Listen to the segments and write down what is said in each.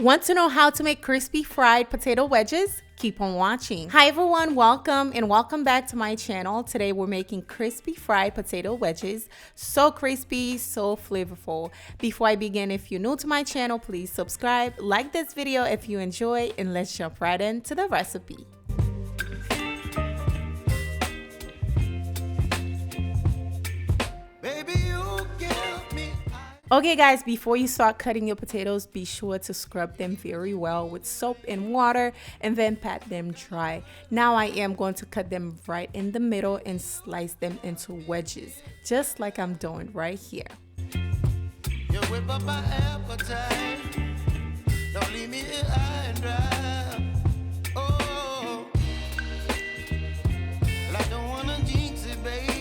Want to know how to make crispy fried potato wedges? Keep on watching. Hi everyone, welcome back to my channel. Today we're making crispy fried potato wedges. So crispy, so flavorful. Before I begin, if you're new to my channel, please subscribe, like this video if you enjoy, and let's jump right into the recipe. Okay guys, before you start cutting your potatoes, be sure to scrub them very well with soap and water and then pat them dry. Now I am going to cut them right in the middle and slice them into wedges, just like I'm doing right here. You whip up my appetite. Don't leave me here high and dry. Oh, well, I don't wanna jinx it, baby.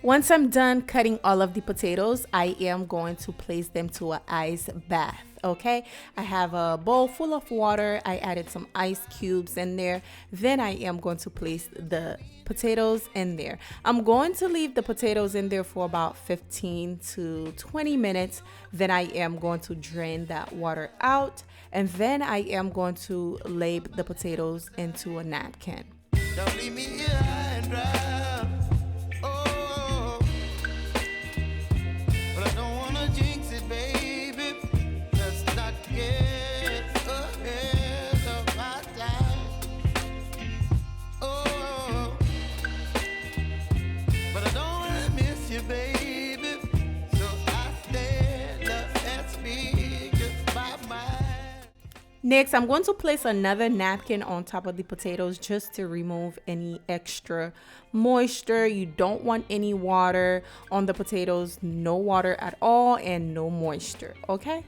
Once I'm done cutting all of the potatoes, I am going to place them to an ice bath, okay? I have a bowl full of water. I added some ice cubes in there. Then I am going to place the potatoes in there. I'm going to leave the potatoes in there for about 15 to 20 minutes. Then I am going to drain that water out. And then I am going to lay the potatoes into a napkin. Don't leave me here high and dry. Next, I'm going to place another napkin on top of the potatoes just to remove any extra moisture. You don't want any water on the potatoes, no water at all, and no moisture, okay?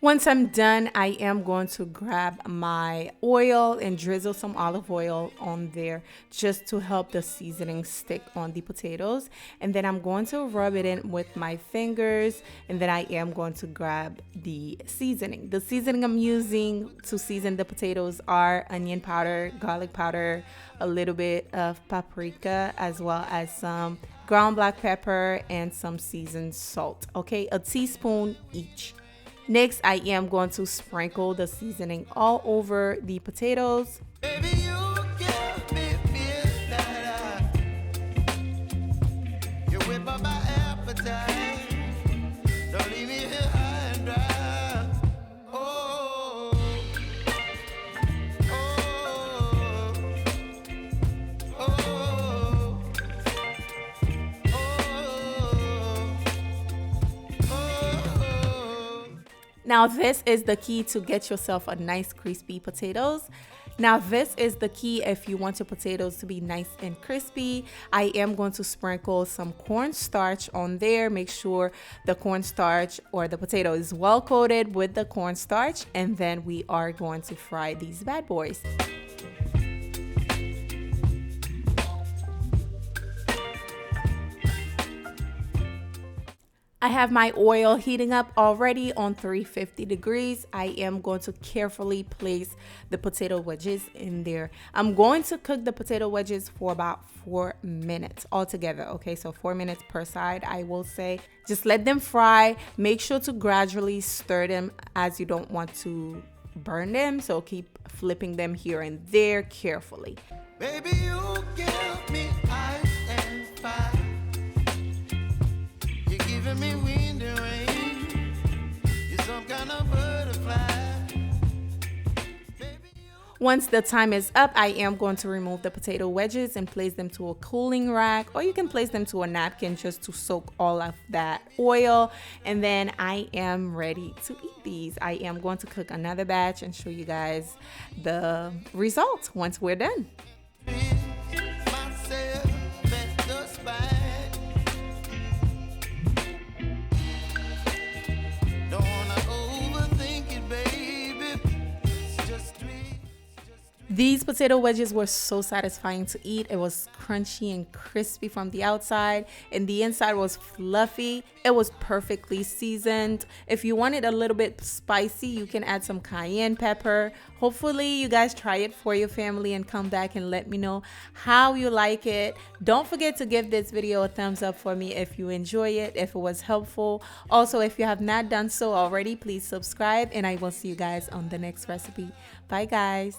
Once I'm done, I am going to grab my oil and drizzle some olive oil on there just to help the seasoning stick on the potatoes. And then I'm going to rub it in with my fingers, and then I am going to grab the seasoning. The seasoning I'm using to season the potatoes are onion powder, garlic powder, a little bit of paprika, as well as some ground black pepper and some seasoned salt, okay? A teaspoon each. Next, I am going to sprinkle the seasoning all over the potatoes. Baby, you give me midnight. You whip up my appetite. Don't leave me here high and dry. Oh, oh, oh, oh. Now this is the key to get yourself a nice crispy potatoes. Now this is the key if you want your potatoes to be nice and crispy. I am going to sprinkle some cornstarch on there. Make sure the cornstarch or the potato is well coated with the cornstarch, and then we are going to fry these bad boys. I have my oil heating up already on 350 degrees. I am going to carefully place the potato wedges in there. I'm going to cook the potato wedges for about 4 minutes altogether. Okay, so 4 minutes per side, I will say. Just let them fry. Make sure to gradually stir them as you don't want to burn them. So keep flipping them here and there carefully. Baby, you give me ice and fire. Me wind and rain. You're some kind of butterfly. Once the time is up, I am going to remove the potato wedges and place them to a cooling rack, or you can place them to a napkin just to soak all of that oil. And then I am ready to eat these. I am going to cook another batch and show you guys the results once we're done. These potato wedges were so satisfying to eat. It was crunchy and crispy from the outside, and the inside was fluffy. It was perfectly seasoned. If you want it a little bit spicy, you can add some cayenne pepper. Hopefully you guys try it for your family and come back and let me know how you like it. Don't forget to give this video a thumbs up for me if you enjoy it, if it was helpful. Also, if you have not done so already, please subscribe, and I will see you guys on the next recipe. Bye guys.